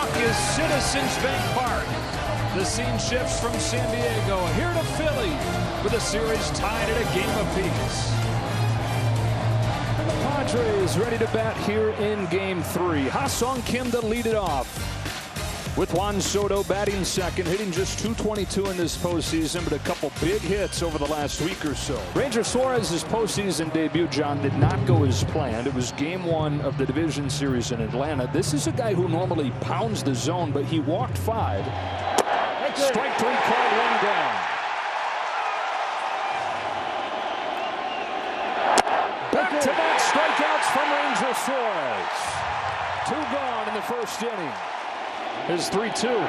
walk is Citizens Bank Park. The scene shifts from San Diego here to Philly with the series tied at a game apiece. And the Padres ready to bat here in Game 3. Ha-Seong Kim to lead it off, with Juan Soto batting second, hitting just .222 in this postseason, but a couple big hits over the last week or so. Ranger Suarez's postseason debut, John, did not go as planned. It was Game 1 of the division series in Atlanta. This is a guy who normally pounds the zone, but he walked 5. Strike 3 called, 1 down. Back-to-back strikeouts from Ranger Suarez. 2 gone in the first inning. His 3-2.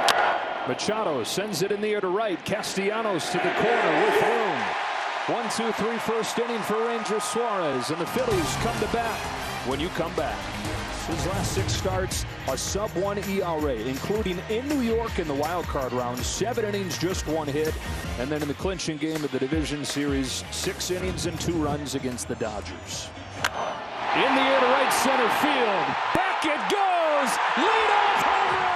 Machado sends it in the air to right. Castellanos to the corner with room. 1-2-3 first inning for Ranger Suarez, and the Phillies come to bat when you come back. His last 6 starts, a sub-1 ERA, including in New York in the wild card round. 7 innings, just 1 hit. And then in the clinching game of the division series, 6 innings and 2 runs against the Dodgers. In the air to right center field. Back it goes. Leadoff home run.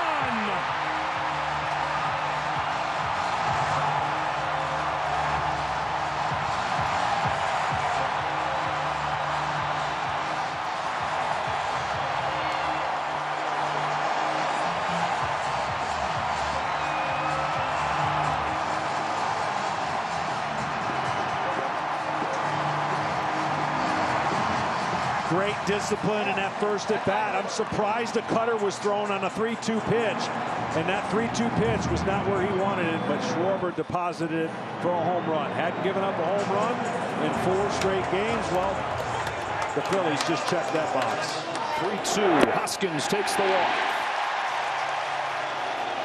Great discipline in that first at bat. I'm surprised the cutter was thrown on a 3-2 pitch, and that 3-2 pitch was not where he wanted it, but Schwarber deposited it for a home run. Hadn't given up a home run in 4 straight games. Well, the Phillies just checked that box. 3-2. Hoskins takes the walk.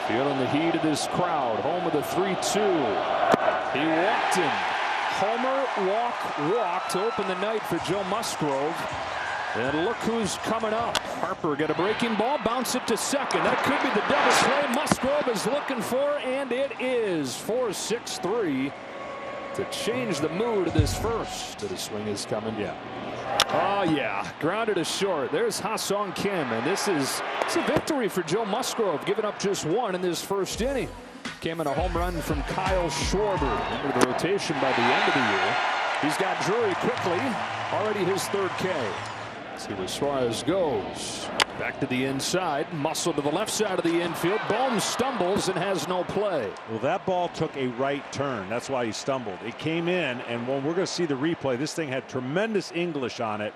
Feeling the heat of this crowd. Home of the 3-2. He walked him. Homer, walk to open the night for Joe Musgrove. And look who's coming up. Harper got a breaking ball, bounce it to second. That could be the double play Musgrove is looking for, and it is. 4-6-3 to change the mood of this first. The swing is coming. Yeah. Oh, yeah. Grounded to short. There's Ha-Seong Kim, and it's a victory for Joe Musgrove, giving up just 1 in this first inning. Came in a home run from Kyle Schwarber into the rotation by the end of the year. He's got Drury quickly, already his 3rd K. Let's see where Suarez goes. Back to the inside, muscle to the left side of the infield. Bohm stumbles and has no play. Well, that ball took a right turn. That's why he stumbled. It came in, and when we're going to see the replay, this thing had tremendous English on it,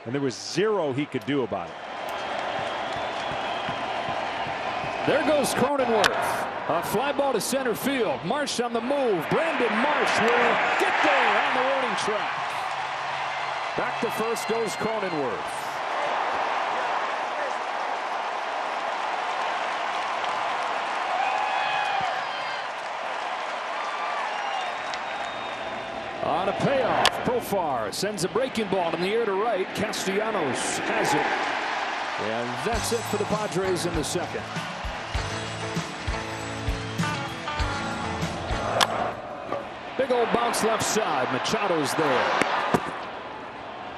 and there was 0 he could do about it. There goes Cronenworth. A fly ball to center field. Marsh on the move. Brandon Marsh will get there on the warning track. Back to first goes Cronenworth. On a payoff, Profar sends a breaking ball in the air to right. Castellanos has it. And that's it for the Padres in the second. Big old bounce left side. Machado's there.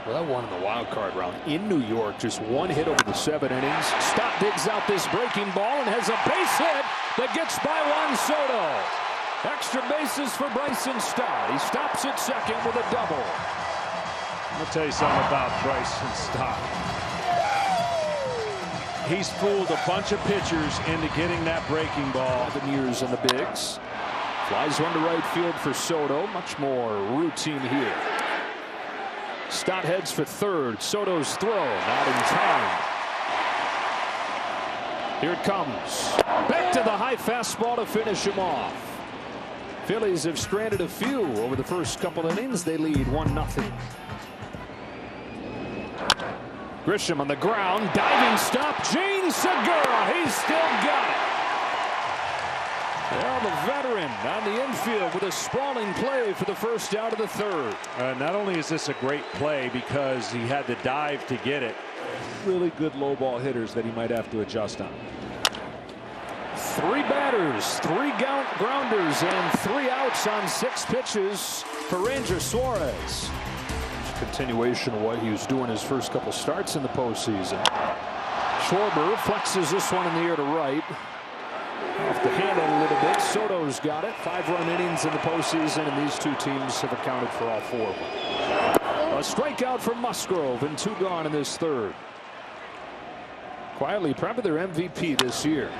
Well, that one in the wild card round in New York. Just 1 hit over the 7 innings. Stott digs out this breaking ball and has a base hit that gets by Juan Soto. Extra bases for Bryson Stott. He stops at second with a double. I'll tell you something about Bryson Stott. He's fooled a bunch of pitchers into getting that breaking ball. 7 years in the bigs. Flies one to right field for Soto. Much more routine here. Stott heads for 3rd. Soto's throw not in time. Here it comes. Back to the high fastball to finish him off. Phillies have stranded a few over the first couple innings. They lead 1-0. Grisham on the ground. Diving stop. Gene Segura. He's still got it. Well, the veteran on the infield with a sprawling play for the first out of the 3rd. Not only is this a great play because he had the dive to get it, really good low ball hitters that he might have to adjust on. 3 batters, 3 grounders, and 3 outs on 6 pitches for Ranger Suarez. Continuation of what he was doing his first couple starts in the postseason. Schwarber flexes this one in the air to right. Off the handle a little bit. Soto's got it. 5-run innings in the postseason, and these two teams have accounted for all 4 of them. A strikeout from Musgrove and 2 gone in this third. Quietly, probably their MVP this year.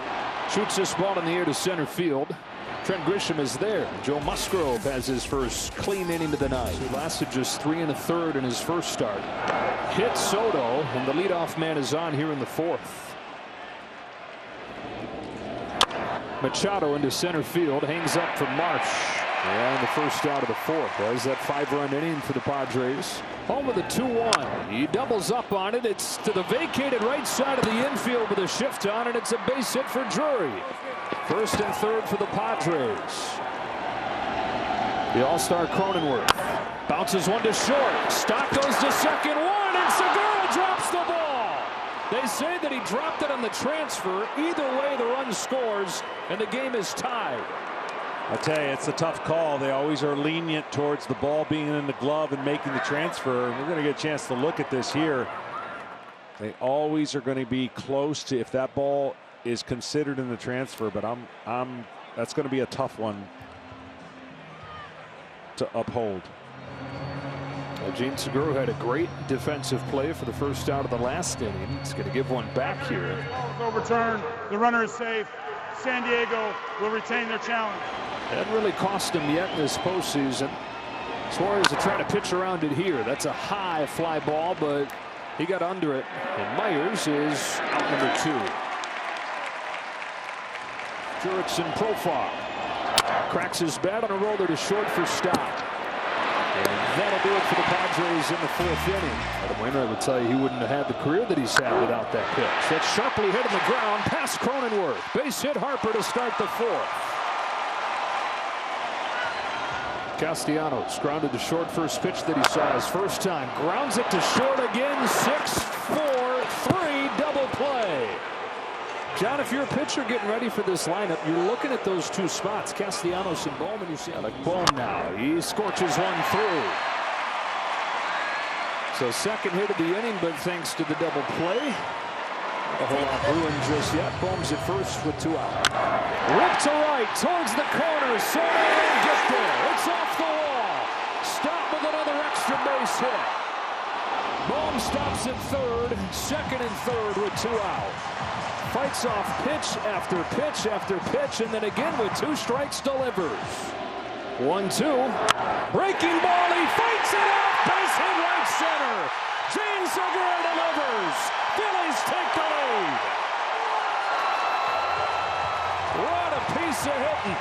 Shoots this ball in the air to center field. Trent Grisham is there. Joe Musgrove has his first clean inning of the night. He lasted just 3 1/3 in his first start. Hit Soto, and the leadoff man is on here in the 4th. Machado into center field, hangs up for Marsh. And the first out of the 4th. There's that 5-run inning for the Padres. Home with a 2-1. He doubles up on it. It's to the vacated right side of the infield with a shift on it. It's a base hit for Drury. First and third for the Padres. The all-star Cronenworth bounces one to short. Stock goes to second, one, and Segura drops the ball. They say that he dropped it on the transfer. Either way, the run scores, and the game is tied. I tell you, it's a tough call. They always are lenient towards the ball being in the glove and making the transfer. We're going to get a chance to look at this here. They always are going to be close to if that ball is considered in the transfer, but that's going to be a tough one to uphold. Gene Segura had a great defensive play for the first out of the last inning. He's going to give one back here. Overturned. The runner is safe. San Diego will retain their challenge. That really cost him yet in this postseason. Suarez is trying to pitch around it here. That's a high fly ball, but he got under it. And Myers is out number 2. Jurickson profile. Cracks his bat on a roller to short for stop. And that'll do it for the Padres in the 4th inning. Adam Wainwright would tell you he wouldn't have had the career that he's had without that pitch. That's sharply hit on the ground past Cronenworth. Base hit Harper to start the 4th. Castellanos grounded to short. First pitch that he saw his first time. Grounds it to short again. 6-4-3 double play. John, if you're a pitcher getting ready for this lineup, you're looking at those 2 spots, Castellanos and Bowman. You see like Bohm now. He scorches one through. So second hit of the inning, but thanks to the double play, a whole lot brewing just yet. Bohm's at first with 2 out. Rip to right towards the corner. Soto didn't get there. It's off the wall. Stop with another extra base hit. Bohm stops at third. Second and third with 2 out. Fights off pitch after pitch after pitch, and then again with 2 strikes delivers. 1-2. Breaking ball. He fights it out. Base hit right center. Gene Segura delivers. Phillies take the lead. What a piece of hitting.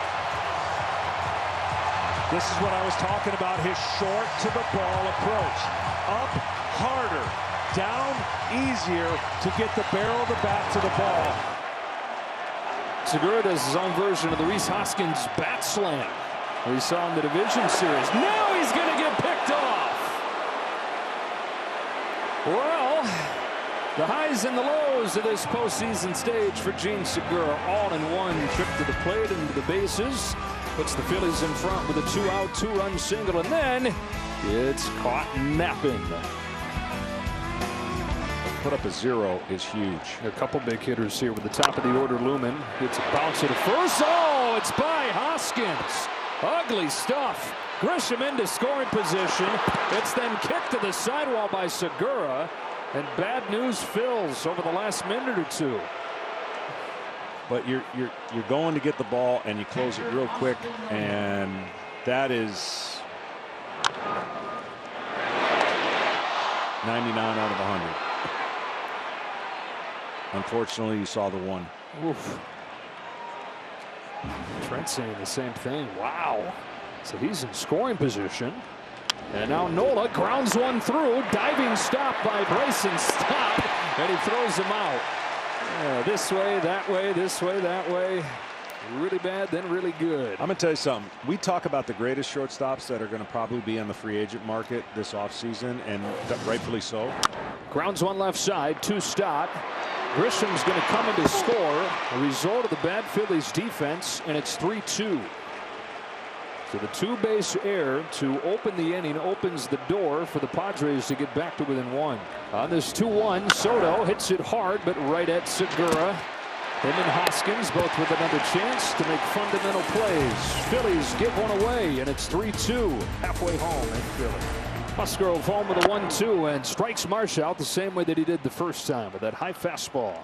This is what I was talking about, his short to the ball approach. Up harder, down easier to get the barrel of the bat to the ball. Segura does his own version of the Rhys Hoskins bat slam we saw in the division series. Now he's going to get picked off. Well, the highs and the lows of this postseason stage for Gene Segura, all in one trip to the plate and to the bases. Puts the Phillies in front with a 2-out, 2-run single, and then it's caught napping. Put up a 0 is huge. A couple big hitters here with the top of the order looming. It's a bounce to the first. Oh, it's by Hoskins. Ugly stuff. Grisham into scoring position. It's then kicked to the sidewall by Segura. And bad news fills over the last minute or 2. But you're going to get the ball and you close it real quick, and that is 99 out of 100. Unfortunately, you saw the 1. Oof. Trent saying the same thing. Wow. So he's in scoring position. And now Nola grounds one through. Diving stop by Bryson. Stop. And he throws him out. This way, that way, this way, that way. Really bad, then really good. I'm going to tell you something. We talk about the greatest shortstops that are going to probably be on the free agent market this offseason, and rightfully so. Grounds one left side, 2 stop. Grisham's going to come in to score. A result of the bad Phillies defense, and it's 3-2. So the two-base error to open the inning opens the door for the Padres to get back to within one. On this 2-1, Soto hits it hard, but right at Segura. Him and Hoskins both with another chance to make fundamental plays. Phillies give one away, and it's 3-2 halfway home in Philly. Musgrove home with a 1-2 and strikes Marsh out the same way that he did the first time with that high fastball.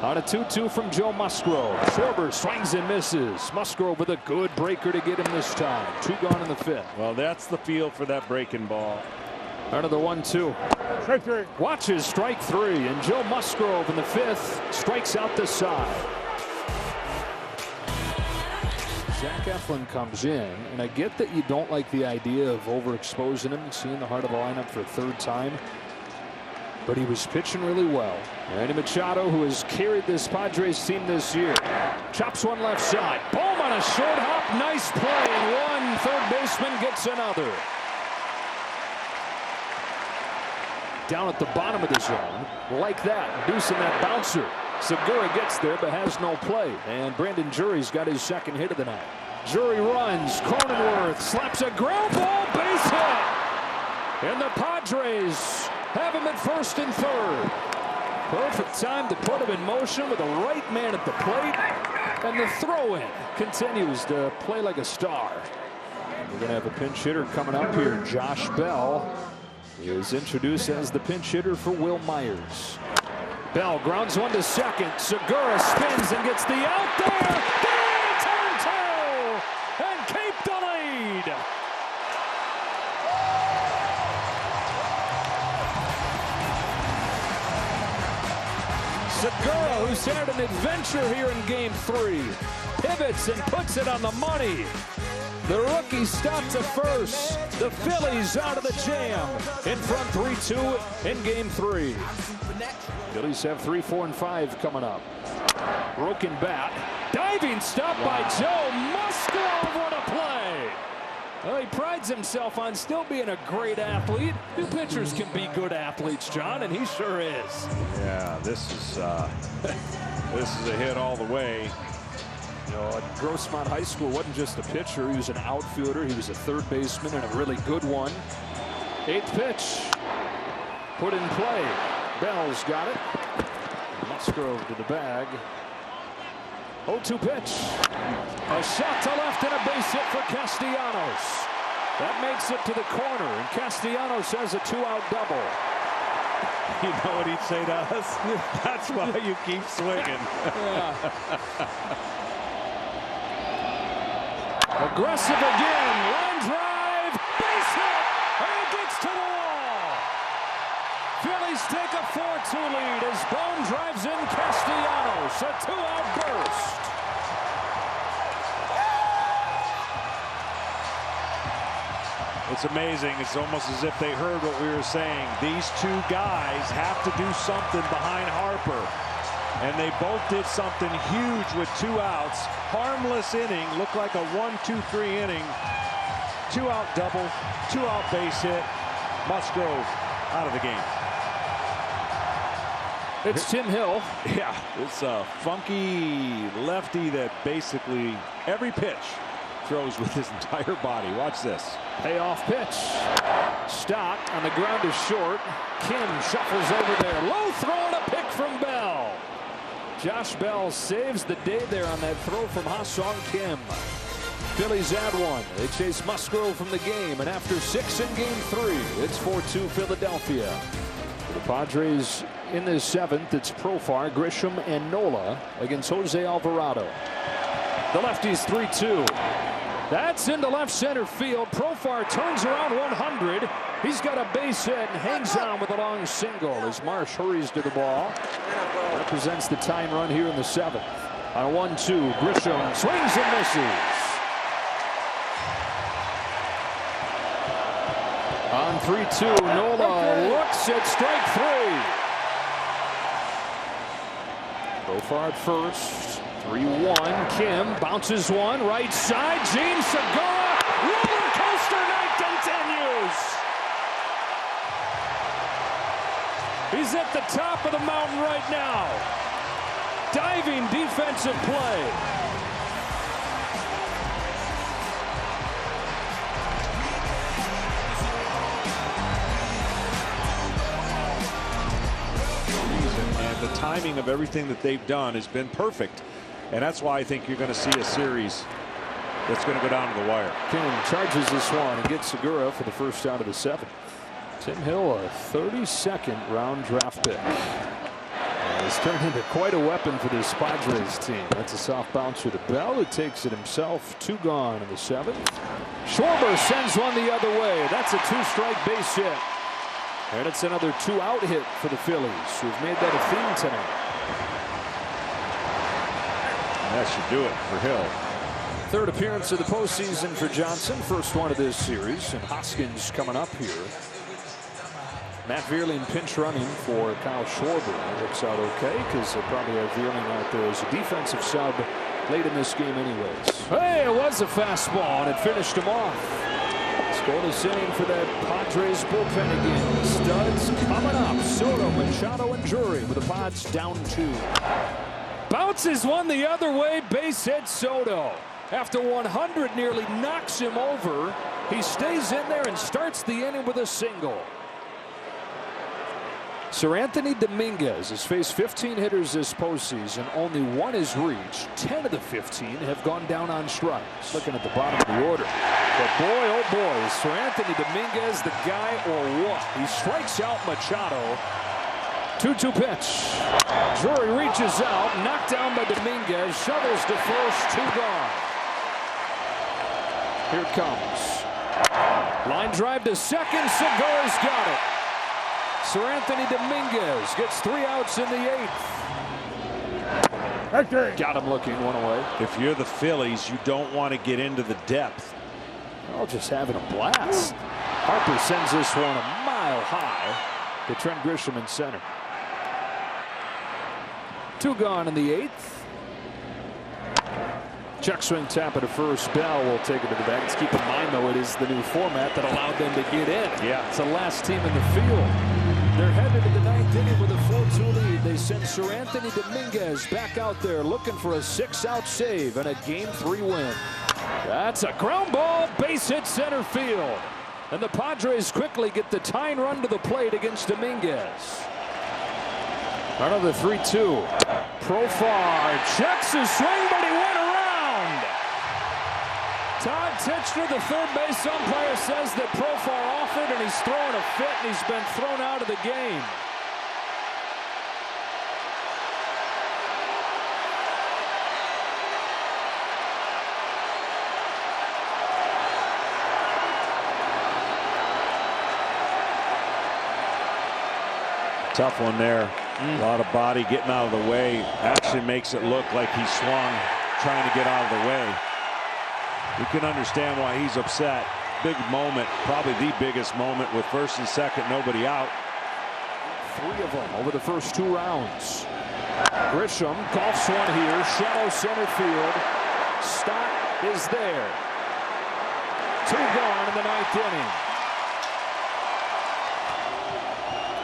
On a 2-2 from Joe Musgrove. Schwarber swings and misses. Musgrove with a good breaker to get him this time. 2 gone in the 5th. Well, that's the feel for that breaking ball. Another 1-2. Strike 3. Watches strike 3, and Joe Musgrove in the 5th strikes out the side. Zach Eflin comes in, and I get that you don't like the idea of overexposing him and seeing the heart of the lineup for a 3rd time. But he was pitching really well. Randy Machado, who has carried this Padres team this year, chops one left side. Boom on a short hop. Nice play. And one third baseman gets another. Down at the bottom of the zone, like that, inducing that bouncer. Segura gets there, but has no play. And Brandon Jury's got his 2nd hit of the night. Jury runs. Cronenworth slaps a ground ball, base hit. And the Padres have him at 1st and 3rd. Perfect time to put him in motion with the right man at the plate. And the throw-in continues to play like a star. We're going to have a pinch hitter coming up here. Josh Bell is introduced as the pinch hitter for Will Myers. Bell grounds one to 2nd. Segura spins and gets the out there. Turn 2 and keep the lead. Segura, who's had an adventure here in Game 3, pivots and puts it on the money. The rookie stops at 1st. The Phillies out of the jam. In front 3-2 in Game 3. Phillies have 3, 4, and 5 coming up. Broken bat. Diving stop by Joe Musgrove. What a play. Well, he prides himself on still being a great athlete. New pitchers can be good athletes, John, and he sure is. Yeah, this is a hit all the way. You know, at Grossmont High School wasn't just a pitcher. He was an outfielder. He was a 3rd baseman and a really good one. 8th pitch. Put in play. Bell's got it. Musgrove to the bag. 0-2 pitch. A shot to left and a base hit for Castellanos. That makes it to the corner, and Castellanos has a 2-out double. You know what he'd say to us? That's why you keep swinging. Aggressive again. Line drive. Base hit. And it gets to the wall. Phillies take a 4-2 lead as Bone drives in Castellanos. A 2-out burst. It's amazing. It's almost as if they heard what we were saying. These 2 guys have to do something behind Harper. And they both did something huge with 2 outs. Harmless inning. Looked like a 1-2-3 inning. 2-out double. 2-out base hit. Musgrove out of the game. It's Tim Hill. Yeah, it's a funky lefty that basically every pitch throws with his entire body. Watch this. Payoff pitch. Stott on the ground is short. Kim shuffles over there. Low throw and a pick from Bell. Josh Bell saves the day there on that throw from Ha-Sung Kim. Phillies add 1. They chase Musgrove from the game, and after 6 in Game 3, it's 4-2 Philadelphia. For the Padres in the 7th, it's Profar, Grisham, and Nola against Jose Alvarado. The lefty's 3-2. That's into left center field. Profar turns around 100. He's got a base hit and hangs on with a long single as Marsh hurries to the ball. Represents the tying run here in the 7th. On 1-2, Grisham swings and misses. On 3-2, Nola looks at strike 3. Profar at first. 3-1. Kim bounces one right side. Gene Segura. Roller coaster night continues. He's at the top of the mountain right now. Diving defensive play. timing of everything that they've done has been perfect. And that's why I think you're going to see a series that's going to go down to the wire. King charges this one and gets Segura for the first out of the 7th. Tim Hill, a 32nd round draft pick. He's turned into quite a weapon for this Padres team. That's a soft bouncer to Bell, who takes it himself. 2 gone in the 7th. Schwarber sends one the other way. That's a 2-strike base hit. And it's another 2-out hit for the Phillies, who've made that a theme tonight. And that should do it for Hill. 3rd appearance of the postseason for Johnson. First one of this series. And Hoskins coming up here. Matt Vierling pinch running for Kyle Schwarber. Looks out okay because they probably have Vierling out there as a defensive sub late in this game anyways. Hey, it was a fastball and it finished him off. Scoreless inning for that Padres bullpen again. Studs coming up. Soto, Machado, and Drury with the Pods down 2. Bounces one the other way. Base hit Soto. After 100 nearly knocks him over. He stays in there and starts the inning with a single. Seranthony Dominguez has faced 15 hitters this postseason. Only 1 is reached. 10 of the 15 have gone down on strikes. Looking at the bottom of the order. But boy, oh boy, is Seranthony Dominguez the guy or what? He strikes out Machado. 2-2 pitch. Drury reaches out. Knocked down by Dominguez. Shovels to first. 2 gone. Here it comes. Line drive to second. Segura's got it. Seranthony Dominguez gets 3 outs in the 8th. Got him looking, 1 away. If you're the Phillies, you don't want to get into the depth. Oh, just having a blast. Harper sends this one a mile high to Trent Grisham in center. 2 gone in the 8th. Check swing tap at a first. Bell will take it to the back. Let's keep in mind, though, it is the new format that allowed them to get in. Yeah. It's the last team in the field. They're headed to the 9th inning with a 4-2 lead. They send Seranthony Dominguez back out there looking for a 6-out save and a Game 3 win. That's a ground ball, base hit center field. And the Padres quickly get the tying run to the plate against Dominguez. Another 3-2. Profar checks his swing, but he went around. Todd Titchener, the third base umpire, says that Profar offered and he's throwing a fit and he's been thrown out of the game. Tough one there. A lot of body getting out of the way. Actually makes it look like he swung trying to get out of the way. You can understand why he's upset. Big moment, probably the biggest moment with first and second, nobody out. 3 of them over the first 2 rounds. Grisham golfs one here, shallow center field. Stott is there. 2 gone in the 9th inning.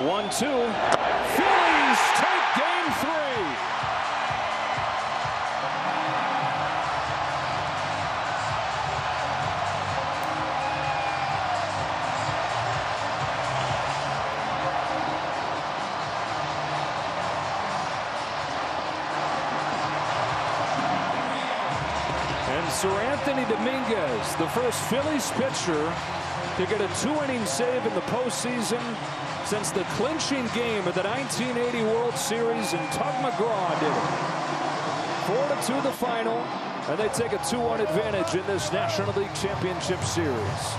1-2. Phillies take Game 3. And Seranthony Dominguez, the first Phillies pitcher to get a 2-inning save in the postseason since the clinching game of the 1980 World Series, and Tug McGraw did it. 4-2 the final, and they take a 2-1 advantage in this National League Championship Series.